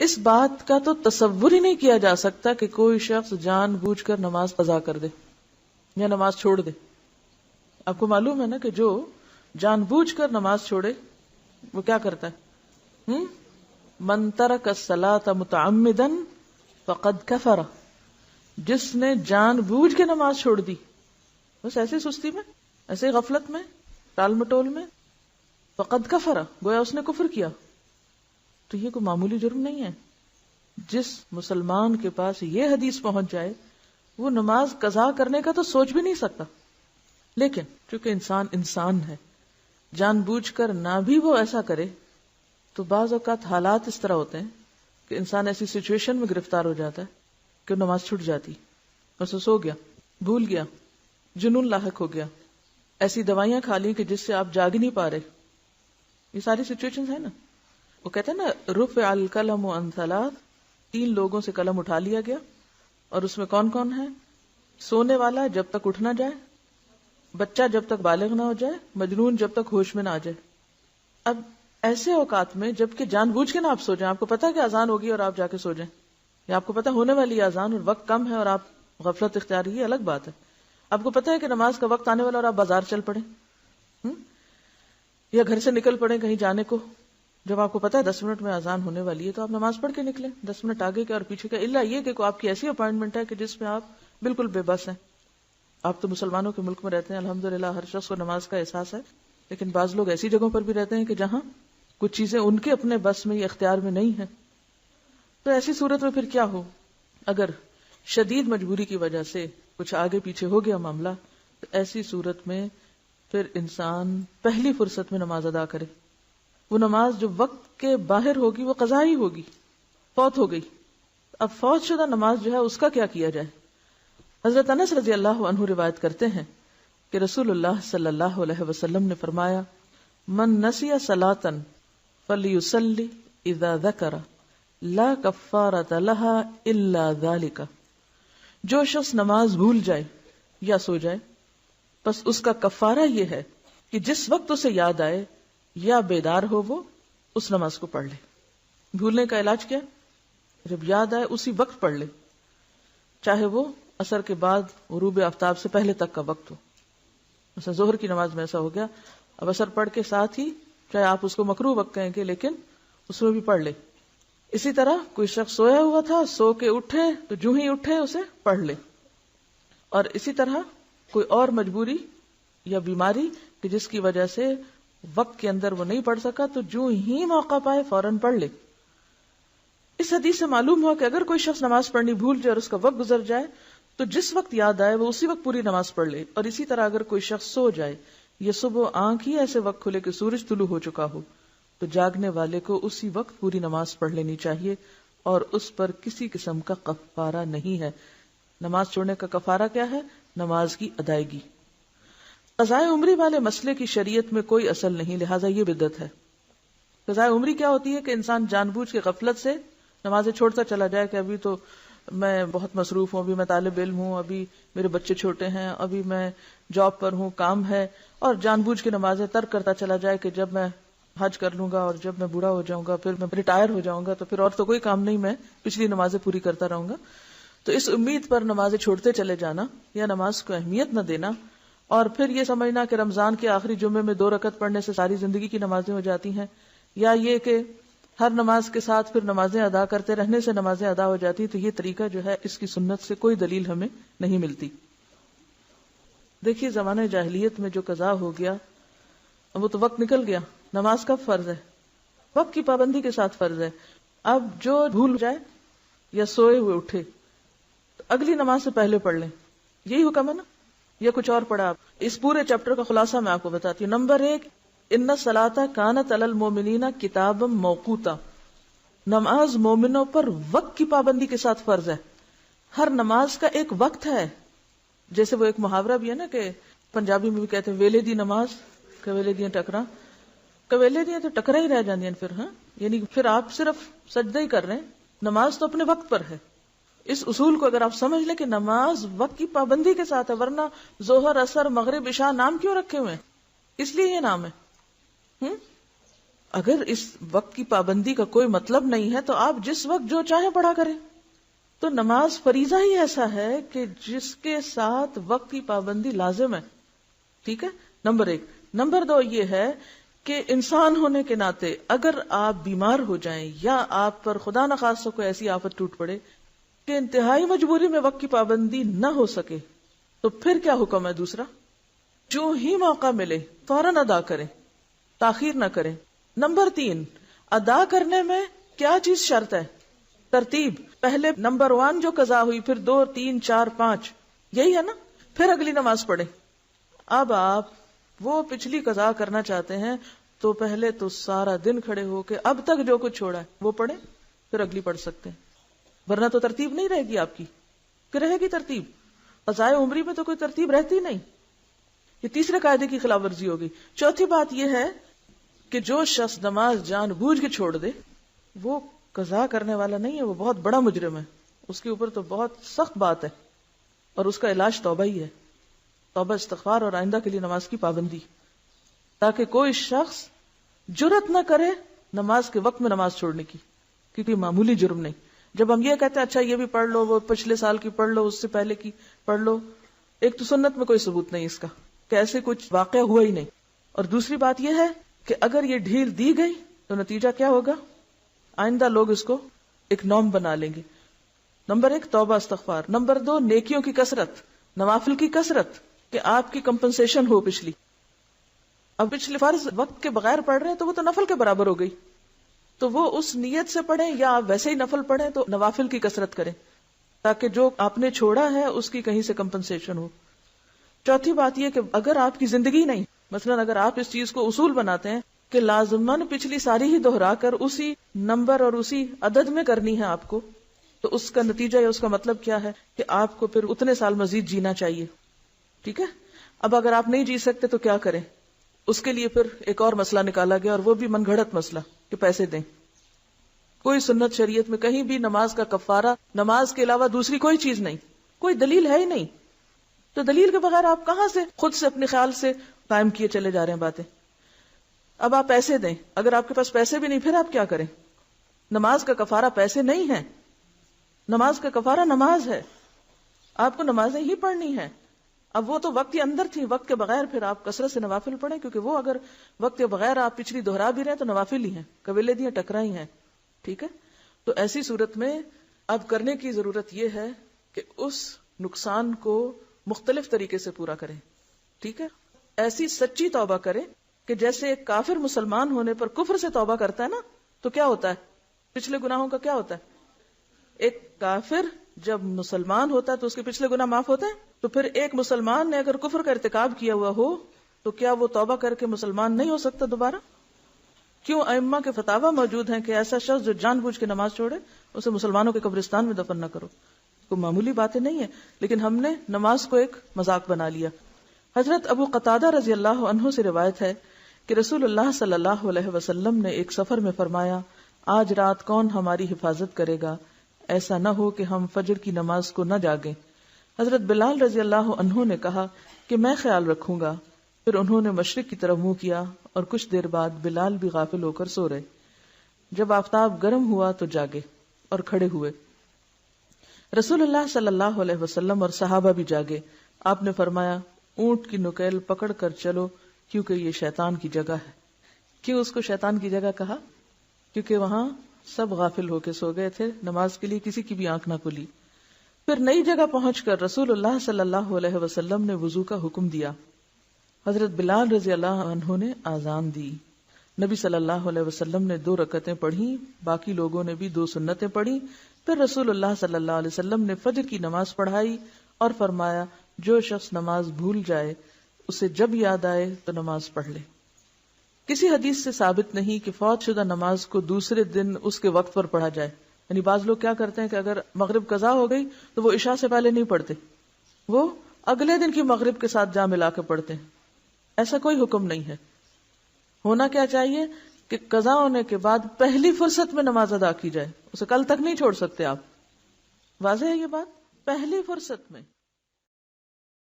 اس بات کا تو تصور ہی نہیں کیا جا سکتا کہ کوئی شخص جان بوجھ کر نماز قضا کر دے یا نماز چھوڑ دے. آپ کو معلوم ہے نا کہ جو جان بوجھ کر نماز چھوڑے وہ کیا کرتا ہے؟ من ترک الصلاۃ متعمدا فقد کفر. جس نے جان بوجھ کے نماز چھوڑ دی، بس ایسے سستی میں، ایسے غفلت میں، ٹال مٹول میں، فقد کفر، گویا اس نے کفر کیا. تو یہ کوئی معمولی جرم نہیں ہے. جس مسلمان کے پاس یہ حدیث پہنچ جائے وہ نماز قضا کرنے کا تو سوچ بھی نہیں سکتا. لیکن چونکہ انسان ہے، جان بوجھ کر نہ بھی وہ ایسا کرے تو بعض اوقات حالات اس طرح ہوتے ہیں کہ انسان ایسی سچویشن میں گرفتار ہو جاتا ہے کہ نماز چھوٹ جاتی، بس سو گیا، بھول گیا، جنون لاحق ہو گیا، ایسی دوائیاں کھا لی کہ جس سے آپ جاگ ہی نہیں پا رہے. یہ ساری سچویشنز ہیں نا. وہ کہتے ہیں نا رفع القلم عن ثلاث، 3 لوگوں سے قلم اٹھا لیا گیا. اور اس میں کون کون ہے؟ سونے والا جب تک اٹھ نہ جائے، بچہ جب تک بالغ نہ ہو جائے، مجنون جب تک ہوش میں نہ آ جائے. اب ایسے اوقات میں جب کہ جان بوجھ کے نہ آپ سو جائیں، آپ کو پتا کہ اذان ہوگی اور آپ جا کے سو جائیں، یا آپ کو پتا ہونے والی اذان اور وقت کم ہے اور آپ غفلت اختیار، یہ الگ بات ہے. آپ کو پتا ہے کہ نماز کا وقت آنے والا اور آپ بازار چل پڑیں یا گھر سے نکل پڑیں کہیں جانے کو. جب آپ کو پتا ہے 10 منٹ میں اذان ہونے والی ہے تو آپ نماز پڑھ کے نکلیں، 10 منٹ آگے کے اور پیچھے کا، الا یہ کہ آپ کی ایسی اپائنٹمنٹ ہے کہ جس میں آپ بالکل بے بس ہیں. آپ تو مسلمانوں کے ملک میں رہتے ہیں، الحمدللہ ہر شخص کو نماز کا احساس ہے، لیکن بعض لوگ ایسی جگہوں پر بھی رہتے ہیں کہ جہاں کچھ چیزیں ان کے اپنے بس میں یا اختیار میں نہیں ہیں. تو ایسی صورت میں پھر کیا ہو؟ اگر شدید مجبوری کی وجہ سے کچھ آگے پیچھے ہو گیا معاملہ، تو ایسی صورت میں پھر انسان پہلی فرصت میں نماز ادا کرے. وہ نماز جو وقت کے باہر ہوگی وہ قضا ہی ہوگی، فوت ہو گئی. اب فوت شدہ نماز جو ہے اس کا کیا کیا جائے؟ حضرت انس رضی اللہ عنہ روایت کرتے ہیں کہ رسول اللہ صلی اللہ علیہ وسلم نے فرمایا، من نسی صلاۃ فلیصلی اذا ذکر لا کفارۃ لها الا ذلک. جو شخص نماز بھول جائے یا سو جائے، بس اس کا کفارہ یہ ہے کہ جس وقت اسے یاد آئے یا بیدار ہو وہ اس نماز کو پڑھ لے. بھولنے کا علاج کیا؟ جب یاد آئے اسی وقت پڑھ لے، چاہے وہ عصر کے بعد غروب آفتاب سے پہلے تک کا وقت ہو. مثلا ظہر کی نماز میں ایسا ہو گیا، اب عصر پڑھ کے ساتھ ہی، چاہے آپ اس کو مکروہ وقت کہیں گے لیکن اس میں بھی پڑھ لے. اسی طرح کوئی شخص سویا ہوا تھا، سو کے اٹھے تو جو ہی اٹھے اسے پڑھ لے. اور اسی طرح کوئی اور مجبوری یا بیماری کہ جس کی وجہ سے وقت کے اندر وہ نہیں پڑھ سکا تو جو ہی موقع پائے فوراً پڑھ لے. اس حدیث سے معلوم ہوا کہ اگر کوئی شخص نماز پڑھنی بھول جائے اور اس کا وقت گزر جائے تو جس وقت یاد آئے وہ اسی وقت پوری نماز پڑھ لے. اور اسی طرح اگر کوئی شخص سو جائے، یہ صبح آنکھ ہی ایسے وقت کھلے کہ سورج طلوع ہو چکا ہو، تو جاگنے والے کو اسی وقت پوری نماز پڑھ لینی چاہیے اور اس پر کسی قسم کا کفارہ نہیں ہے. نماز چھوڑنے کا کفارہ کیا ہے؟ نماز کی ادائیگی. قضائے عمری والے مسئلے کی شریعت میں کوئی اصل نہیں، لہٰذا یہ بدعت ہے. قضائے عمری کیا ہوتی ہے کہ انسان جان بوجھ کے غفلت سے نمازیں چھوڑتا چلا جائے کہ ابھی تو میں بہت مصروف ہوں، ابھی میں طالب علم ہوں، ابھی میرے بچے چھوٹے ہیں، ابھی میں جاب پر ہوں، کام ہے، اور جان بوجھ کے نمازیں ترک کرتا چلا جائے کہ جب میں حج کر لوں گا اور جب میں بوڑھا ہو جاؤں گا، پھر میں ریٹائر ہو جاؤں گا تو پھر اور تو کوئی کام نہیں، میں پچھلی نمازیں پوری کرتا رہوں گا. تو اس امید پر نمازیں چھوڑتے چلے جانا یا نماز کو اہمیت نہ دینا اور پھر یہ سمجھنا کہ رمضان کے آخری جمعے میں 2 رکعت پڑھنے سے ساری زندگی کی نمازیں ہو جاتی ہیں، یا یہ کہ ہر نماز کے ساتھ پھر نمازیں ادا کرتے رہنے سے نمازیں ادا ہو جاتی، تو یہ طریقہ جو ہے اس کی سنت سے کوئی دلیل ہمیں نہیں ملتی. دیکھیے زمانہ جاہلیت میں جو قضا ہو گیا وہ تو وقت نکل گیا. نماز کب فرض ہے؟ وقت کی پابندی کے ساتھ فرض ہے. اب جو بھول جائے یا سوئے ہوئے اٹھے تو اگلی نماز سے پہلے پڑھ لیں، یہی حکم ہے نا، یا کچھ اور پڑھا؟ اس پورے چیپٹر کا خلاصہ میں آپ کو بتاتی ہوں. نمبر 1، ان الصلاۃ کانت علی المؤمنین کتابا موقوتا. نماز مومنوں پر وقت کی پابندی کے ساتھ فرض ہے. ہر نماز کا ایک وقت ہے. جیسے وہ ایک محاورہ بھی ہے نا کہ پنجابی میں بھی کہتے ہیں ویلے دی نماز کویلے دیاں ٹکراں. کویلے دیاں تو ٹکرا ہی رہ جاندیاں پھر، ہاں یعنی پھر آپ صرف سجدہ ہی کر رہے ہیں، نماز تو اپنے وقت پر ہے. اس اصول کو اگر آپ سمجھ لیں کہ نماز وقت کی پابندی کے ساتھ ہے، ورنہ ظہر، عصر، مغرب، عشاء نام کیوں رکھے ہوئے ہیں؟ اس لیے یہ نام ہے. اگر اس وقت کی پابندی کا کوئی مطلب نہیں ہے تو آپ جس وقت جو چاہیں پڑھا کریں. تو نماز فریضہ ہی ایسا ہے کہ جس کے ساتھ وقت کی پابندی لازم ہے. ٹھیک ہے، نمبر 1. نمبر 2 یہ ہے کہ انسان ہونے کے ناطے اگر آپ بیمار ہو جائیں یا آپ پر خدا نخواستہ کوئی ایسی آفت ٹوٹ پڑے کہ انتہائی مجبوری میں وقت کی پابندی نہ ہو سکے تو پھر کیا حکم ہے؟ دوسرا، جو ہی موقع ملے فوراً ادا کریں، تاخیر نہ کریں. نمبر 3، ادا کرنے میں کیا چیز شرط ہے؟ ترتیب. پہلے نمبر 1 جو قضا ہوئی، پھر 2 3 4 5، یہی ہے نا، پھر اگلی نماز پڑھیں. اب آپ وہ پچھلی قضا کرنا چاہتے ہیں تو پہلے تو سارا دن کھڑے ہو کے اب تک جو کچھ چھوڑا ہے وہ پڑھیں، پھر اگلی پڑھ سکتے ہیں. ورنہ تو ترتیب نہیں رہے گی آپ کی. کہ رہے گی ترتیب؟ قضائے عمری میں تو کوئی ترتیب رہتی نہیں. یہ تیسرے قاعدے کی خلاف ورزی ہوگی. چوتھی بات یہ ہے کہ جو شخص نماز جان بوجھ کے چھوڑ دے وہ قضا کرنے والا نہیں ہے، وہ بہت بڑا مجرم ہے. اس کے اوپر تو بہت سخت بات ہے، اور اس کا علاج توبہ ہی ہے. توبہ، استغفار اور آئندہ کے لیے نماز کی پابندی، تاکہ کوئی شخص جرت نہ کرے نماز کے وقت میں نماز چھوڑنے کی، کیونکہ معمولی جرم نہیں. جب ہم یہ کہتے ہیں اچھا یہ بھی پڑھ لو، وہ پچھلے سال کی پڑھ لو، اس سے پہلے کی پڑھ لو، ایک تو سنت میں کوئی ثبوت نہیں اس کا کہ ایسے کچھ واقعہ ہوا ہی نہیں. اور دوسری بات یہ ہے کہ اگر یہ ڈھیل دی گئی تو نتیجہ کیا ہوگا؟ آئندہ لوگ اس کو ایک نارم بنا لیں گے. نمبر 1 توبہ استغفار. نمبر 2 نیکیوں کی کثرت، نوافل کی کثرت، کہ آپ کی کمپنسیشن ہو پچھلی. اب پچھلے فرض وقت کے بغیر پڑھ رہے ہیں تو وہ تو نفل کے برابر ہو گئی، تو وہ اس نیت سے پڑھیں یا آپ ویسے ہی نفل پڑھیں تو نوافل کی کثرت کریں تاکہ جو آپ نے چھوڑا ہے اس کی کہیں سے کمپنسیشن ہو. چوتھی بات یہ کہ اگر آپ کی زندگی نہیں، مثلا اگر آپ اس چیز کو اصول بناتے ہیں کہ لازماً پچھلی ساری ہی دہرا کر اسی نمبر اور اسی عدد میں کرنی ہے آپ کو، تو اس کا نتیجہ یا اس کا مطلب کیا ہے کہ آپ کو پھر اتنے سال مزید جینا چاہیے. ٹھیک ہے. اب اگر آپ نہیں جی سکتے تو کیا کریں؟ اس کے لیے پھر ایک اور مسئلہ نکالا گیا، اور وہ بھی من گھڑت مسئلہ کہ پیسے دیں. کوئی سنت شریعت میں کہیں بھی نماز کا کفارہ نماز کے علاوہ دوسری کوئی چیز نہیں، کوئی دلیل ہے ہی نہیں. تو دلیل کے بغیر آپ کہاں سے خود سے اپنے خیال سے قائم کیے چلے جا رہے ہیں باتیں. اب آپ پیسے دیں، اگر آپ کے پاس پیسے بھی نہیں پھر آپ کیا کریں؟ نماز کا کفارہ پیسے نہیں ہے، نماز کا کفارہ نماز ہے. آپ کو نمازیں ہی پڑھنی ہے. اب وہ تو وقت کے اندر تھی، وقت کے بغیر پھر آپ کثرت سے نوافل پڑھیں، کیونکہ وہ اگر وقت کے بغیر آپ پچھلی دہرا بھی رہے تو نوافل ہی ہیں، قبیلے دیاں ٹکرا ہی ہیں. ٹھیک ہے. تو ایسی صورت میں اب کرنے کی ضرورت یہ ہے کہ اس نقصان کو مختلف طریقے سے پورا کریں. ٹھیک ہے. ایسی سچی توبہ کریں کہ جیسے ایک کافر مسلمان ہونے پر کفر سے توبہ کرتا ہے نا، تو کیا ہوتا ہے؟ پچھلے گناہوں کا کیا ہوتا ہے؟ ایک کافر جب مسلمان ہوتا ہے تو اس کے پچھلے گناہ معاف ہوتے ہیں. تو پھر ایک مسلمان نے اگر کفر کا ارتکاب کیا ہوا ہو تو کیا وہ توبہ کر کے مسلمان نہیں ہو سکتا دوبارہ؟ کیوں ائمہ کے فتاوی موجود ہیں کہ ایسا شخص جو جان بوجھ کے نماز چھوڑے اسے مسلمانوں کے قبرستان میں دفن نہ کرو. کوئی معمولی باتیں نہیں ہے، لیکن ہم نے نماز کو ایک مذاق بنا لیا. حضرت ابو قتادہ رضی اللہ عنہ سے روایت ہے کہ رسول اللہ صلی اللہ علیہ وسلم نے ایک سفر میں فرمایا، آج رات کون ہماری حفاظت کرے گا؟ ایسا نہ ہو کہ ہم فجر کی نماز کو نہ جاگیں. حضرت بلال رضی اللہ عنہ نے کہا کہ میں خیال رکھوں گا. پھر انہوں نے مشرق کی طرف منہ کیا اور کچھ دیر بعد بلال بھی غافل ہو کر سو رہے. جب آفتاب گرم ہوا تو جاگے اور کھڑے ہوئے. رسول اللہ صلی اللہ علیہ وسلم اور صحابہ بھی جاگے. آپ نے فرمایا، اونٹ کی نکیل پکڑ کر چلو کیونکہ یہ شیطان کی جگہ ہے. کیوں اس کو شیطان کی جگہ کہا؟ کیونکہ وہاں سب غافل ہو کے سو گئے تھے، نماز کے لیے کسی کی بھی آنکھ نہ کھلی. پھر نئی جگہ پہنچ کر رسول اللہ صلی اللہ علیہ وسلم نے وضو کا حکم دیا. حضرت بلال رضی اللہ عنہ نے آذان دی. نبی صلی اللہ علیہ وسلم نے 2 رکعتیں پڑھی، باقی لوگوں نے بھی 2 سنتیں پڑھی. پھر رسول اللہ صلی اللہ علیہ وسلم نے فجر کی نماز پڑھائی اور فرمایا، جو شخص نماز بھول جائے اسے جب یاد آئے تو نماز پڑھ لے. کسی حدیث سے ثابت نہیں کہ فوت شدہ نماز کو دوسرے دن اس کے وقت پر پڑھا جائے. یعنی بعض لوگ کیا کرتے ہیں کہ اگر مغرب قضا ہو گئی تو وہ عشاء سے پہلے نہیں پڑھتے، وہ اگلے دن کی مغرب کے ساتھ جا ملا کے پڑھتے ہیں. ایسا کوئی حکم نہیں ہے. ہونا کیا چاہیے کہ قضا ہونے کے بعد پہلی فرصت میں نماز ادا کی جائے، اسے کل تک نہیں چھوڑ سکتے آپ. واضح ہے یہ بات؟ پہلی فرصت میں.